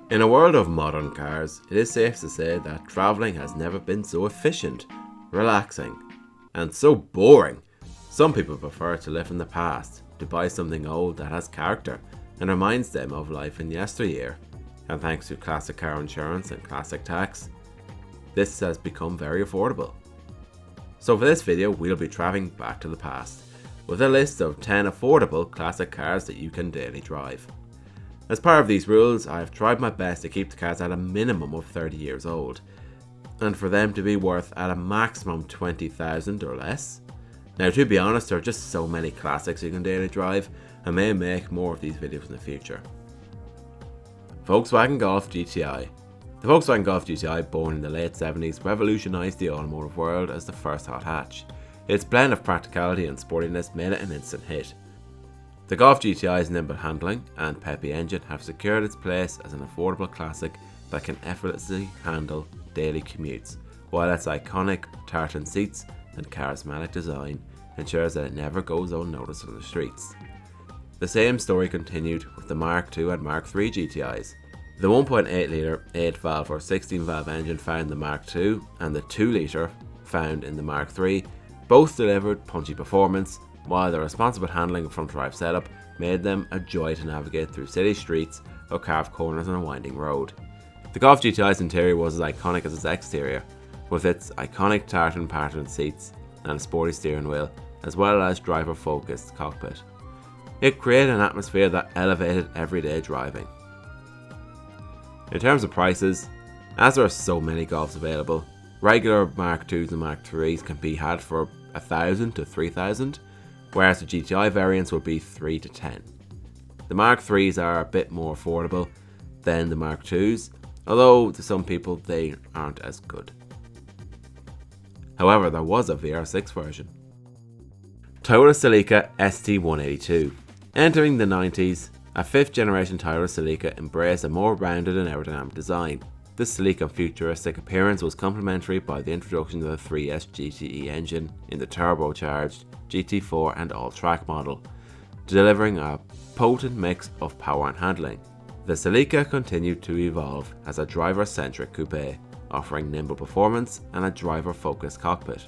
In a world of modern cars, it is safe to say that travelling has never been so efficient, relaxing, and so boring. Some people prefer to live in the past, to buy something old that has character and reminds them of life in yesteryear. And thanks to classic car insurance and classic tax, this has become very affordable. So for this video, we'll be travelling back to the past, with a list of 10 affordable classic cars that you can daily drive. As part of these rules, I have tried my best to keep the cars at a minimum of 30 years old, and for them to be worth at a maximum 20,000 or less. Now, to be honest, there are just so many classics you can daily drive. I may make more of these videos in the future. Volkswagen Golf GTI. The Volkswagen Golf GTI, born in the late 70s, revolutionised the automotive world as the first hot hatch. Its blend of practicality and sportiness made it an instant hit. The Golf GTI's nimble handling and peppy engine have secured its place as an affordable classic that can effortlessly handle daily commutes, while its iconic tartan seats and charismatic design ensures that it never goes unnoticed on the streets. The same story continued with the Mark II and Mark III GTIs. The 1.8 litre 8-valve or 16-valve engine found in the Mark II and the 2 litre found in the Mark III both delivered punchy performance, while the responsible handling and front drive setup made them a joy to navigate through city streets or carved corners on a winding road. The Golf GTI's interior was as iconic as its exterior, with its iconic tartan pattern seats and a sporty steering wheel, as well as driver-focused cockpit. It created an atmosphere that elevated everyday driving. In terms of prices, as there are so many Golfs available, regular Mark IIs and Mark IIIs can be had for $1,000 to $3,000, whereas the GTI variants will be $3,000 to $10,000. The Mark IIIs are a bit more affordable than the Mark IIs, although to some people they aren't as good. However, there was a VR6 version. Toyota Celica ST182. Entering the 90s, a 5th generation Toyota Celica embraced a more rounded and aerodynamic design. This sleek and futuristic appearance was complemented by the introduction of the 3S GTE engine in the turbocharged GT4 and all-track model, delivering a potent mix of power and handling. The Celica continued to evolve as a driver-centric coupe, offering nimble performance and a driver-focused cockpit.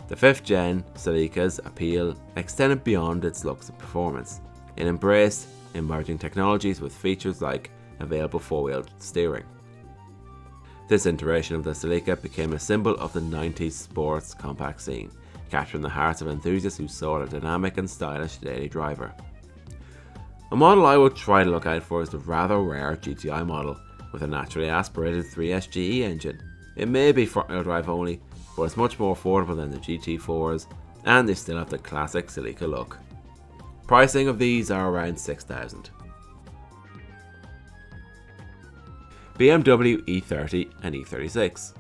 The 5th gen Celica's appeal extended beyond its looks and performance. It embraced emerging technologies with features like available 4-wheel steering. This iteration of the Celica became a symbol of the 90s sports compact scene, capturing the hearts of enthusiasts who sought a dynamic and stylish daily driver. A model I would try to look out for is the rather rare GTI model with a naturally aspirated 3S GE engine. It may be front-wheel drive only, but it's much more affordable than the GT4s, and they still have the classic Celica look. Pricing of these are around $6,000. BMW E30 and E36.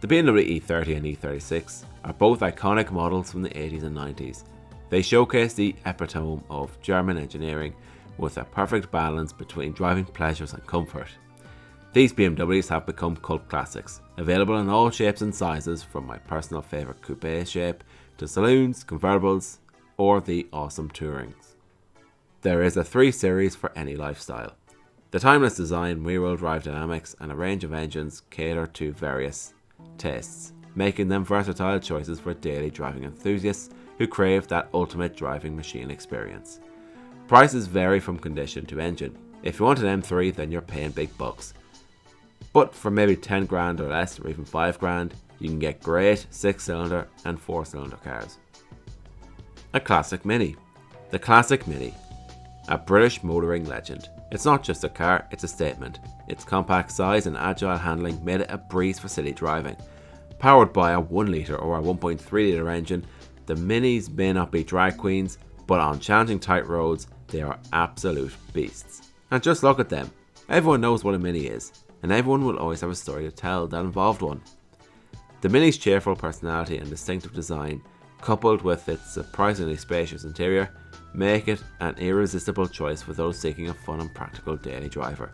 The BMW E30 and E36 are both iconic models from the 80s and 90s. They showcase the epitome of German engineering with a perfect balance between driving pleasures and comfort. These BMWs have become cult classics, available in all shapes and sizes from my personal favourite coupe shape to saloons, convertibles, or the awesome Tourings. There is a 3 Series for any lifestyle. The timeless design, rear-wheel drive dynamics, and a range of engines cater to various tastes, making them versatile choices for daily driving enthusiasts who crave that ultimate driving machine experience. Prices vary from condition to engine. If you want an M3, then you're paying big bucks. But for maybe 10 grand or less, or even 5 grand, you can get great 6-cylinder and 4-cylinder cars. A classic Mini. The Classic Mini. A British motoring legend. It's not just a car, it's a statement. Its compact size and agile handling made it a breeze for city driving. Powered by a 1 litre or a 1.3 litre engine, the Minis may not be drag queens, but on challenging tight roads, they are absolute beasts. And just look at them. Everyone knows what a Mini is, and everyone will always have a story to tell that involved one. The Mini's cheerful personality and distinctive design, coupled with its surprisingly spacious interior, make it an irresistible choice for those seeking a fun and practical daily driver.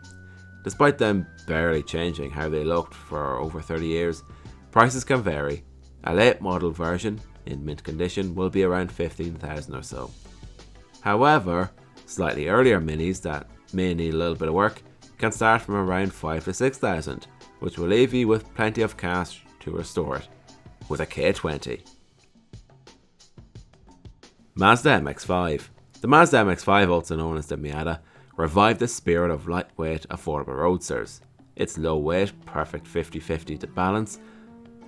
Despite them barely changing how they looked for over 30 years, prices can vary. A late model version, in mint condition, will be around $15,000 or so. However, slightly earlier Minis that may need a little bit of work can start from around 5 to 6,000, which will leave you with plenty of cash to restore it with a K20. Mazda MX5. The Mazda MX5, also known as the Miata, revived the spirit of lightweight, affordable roadsters. Its low weight, perfect 50-50 to balance,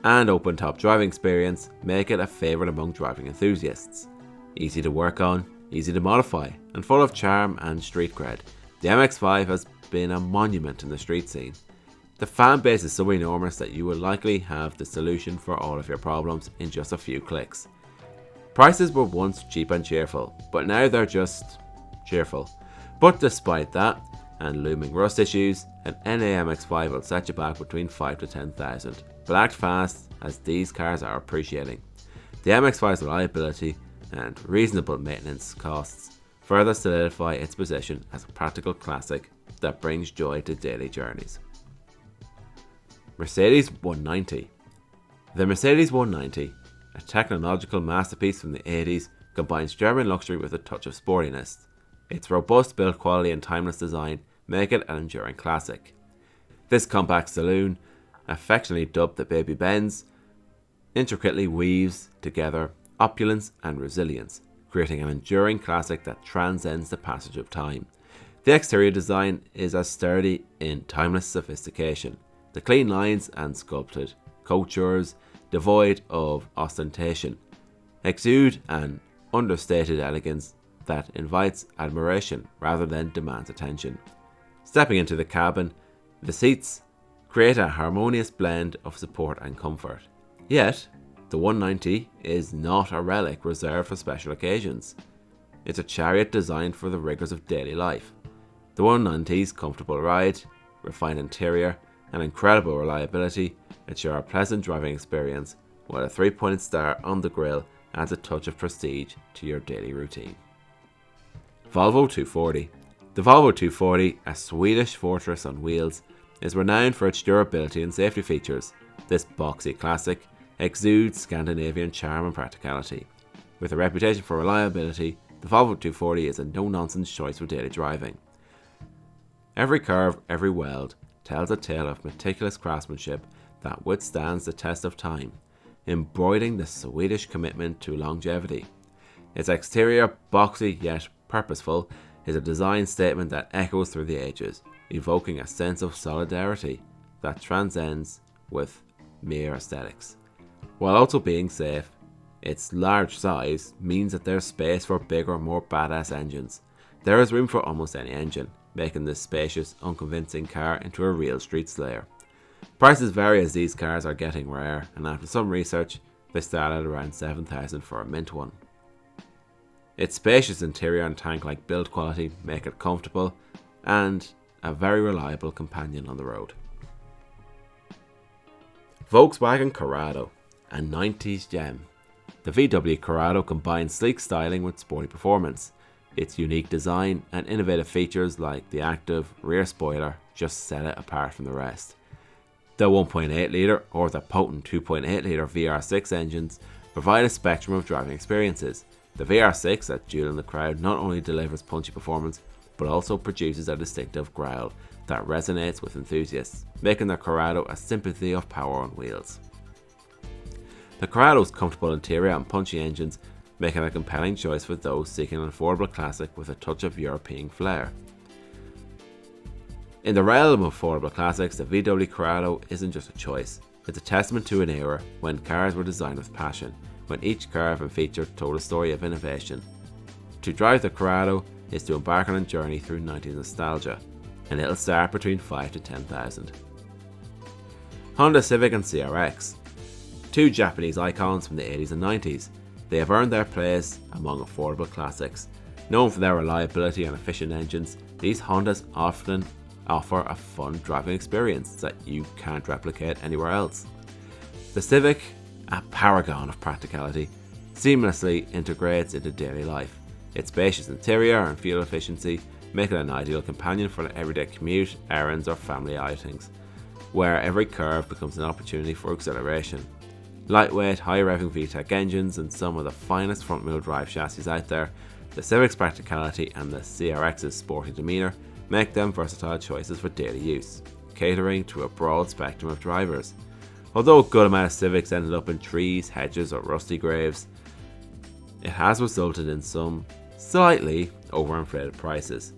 and open top driving experience make it a favourite among driving enthusiasts. Easy to work on, easy to modify, and full of charm and street cred, the MX5 has been a monument in the street scene. The fan base is so enormous that you will likely have the solution for all of your problems in just a few clicks. Prices were once cheap and cheerful, but now they're just cheerful. But despite that, and looming rust issues, an NA MX5 will set you back between 5 to 10,000, but act fast as these cars are appreciating. The MX5's reliability and reasonable maintenance costs further solidify its position as a practical classic that brings joy to daily journeys. Mercedes 190. The Mercedes 190, a technological masterpiece from the 80s, combines German luxury with a touch of sportiness. Its robust build quality and timeless design make it an enduring classic. This compact saloon, affectionately dubbed the Baby Benz, intricately weaves together opulence and resilience, creating an enduring classic that transcends the passage of time. The exterior design is as sturdy in timeless sophistication. The clean lines and sculpted coutures, devoid of ostentation, exude an understated elegance that invites admiration rather than demands attention. Stepping into the cabin, the seats create a harmonious blend of support and comfort. Yet, the 190 is not a relic reserved for special occasions. It's a chariot designed for the rigours of daily life. The 190's comfortable ride, refined interior, and incredible reliability ensure a pleasant driving experience, while a 3-pointed star on the grille adds a touch of prestige to your daily routine. Volvo 240. The Volvo 240, a Swedish fortress on wheels, is renowned for its durability and safety features. This boxy classic exudes Scandinavian charm and practicality. With a reputation for reliability, the Volvo 240 is a no-nonsense choice for daily driving. Every curve, every weld, tells a tale of meticulous craftsmanship that withstands the test of time, embroidering the Swedish commitment to longevity. Its exterior, boxy yet purposeful, is a design statement that echoes through the ages, evoking a sense of solidarity that transcends with mere aesthetics. While also being safe, its large size means that there's space for bigger, more badass engines. There is room for almost any engine, making this spacious, unconvincing car into a real street slayer. Prices vary as these cars are getting rare, and after some research, they start at around 7,000 for a mint one. Its spacious interior and tank-like build quality make it comfortable and a very reliable companion on the road. Volkswagen Cado, a 90s gem. The VW Cado combines sleek styling with sporty performance. Its unique design and innovative features like the active rear spoiler just set it apart from the rest. The 1.8 litre or the potent 2.8 litre VR6 engines provide a spectrum of driving experiences. The VR6 at Duel in the Crowd not only delivers punchy performance, but also produces a distinctive growl that resonates with enthusiasts, making the Cado a sympathy of power on wheels. The Cado's comfortable interior and punchy engines make it a compelling choice for those seeking an affordable classic with a touch of European flair. In the realm of affordable classics, the VW Cado isn't just a choice, it's a testament to an era when cars were designed with passion, when each curve and feature told a story of innovation. To drive the Cado is to embark on a journey through 90s nostalgia, and it'll start between 5 to 10,000. Honda Civic and CRX. Two Japanese icons from the 80s and 90s, they have earned their place among affordable classics. Known for their reliability and efficient engines, these Hondas often offer a fun driving experience that you can't replicate anywhere else. The Civic, a paragon of practicality, seamlessly integrates into daily life. Its spacious interior and fuel efficiency make it an ideal companion for an everyday commute, errands or family outings, where every curve becomes an opportunity for acceleration. Lightweight, high-revving VTEC engines and some of the finest front-wheel drive chassis out there, the Civic's practicality and the CRX's sporty demeanour make them versatile choices for daily use, catering to a broad spectrum of drivers. Although a good amount of Civics ended up in trees, hedges or rusty graves, it has resulted in some slightly overinflated prices.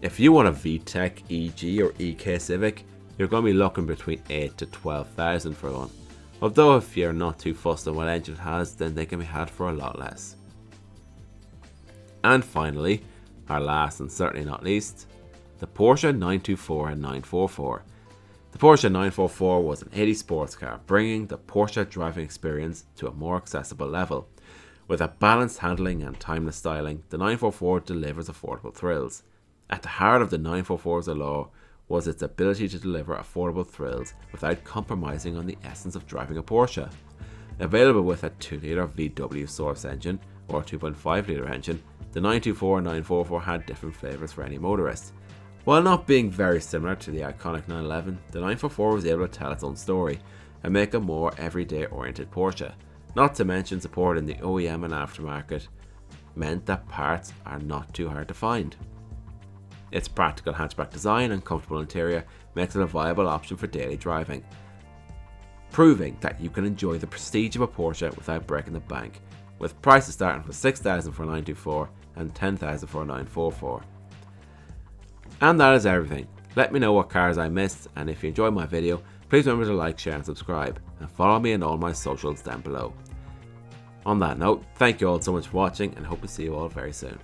If you want a VTEC, EG or EK Civic, you're going to be looking between 8 to 12,000 for one. Although if you're not too fussed on what engine it has, then they can be had for a lot less. And finally, our last and certainly not least, the Porsche 924 and 944. The Porsche 944 was an 80s sports car, bringing the Porsche driving experience to a more accessible level. With a balanced handling and timeless styling, the 944 delivers affordable thrills. At the heart of the 944's allure was its ability to deliver affordable thrills without compromising on the essence of driving a Porsche. Available with a 2-litre VW source engine or a 2.5-litre engine, the 924 and 944 had different flavours for any motorist. While not being very similar to the iconic 911, the 944 was able to tell its own story and make a more everyday oriented Porsche. Not to mention support in the OEM and aftermarket meant that parts are not too hard to find. Its practical hatchback design and comfortable interior makes it a viable option for daily driving, proving that you can enjoy the prestige of a Porsche without breaking the bank, with prices starting from $6,000 for a 924 and $10,000 for a 944. And that is everything. Let me know what cars I missed, and if you enjoyed my video, please remember to like, share and subscribe, and follow me on all my socials down below. On that note, thank you all so much for watching and hope to see you all very soon.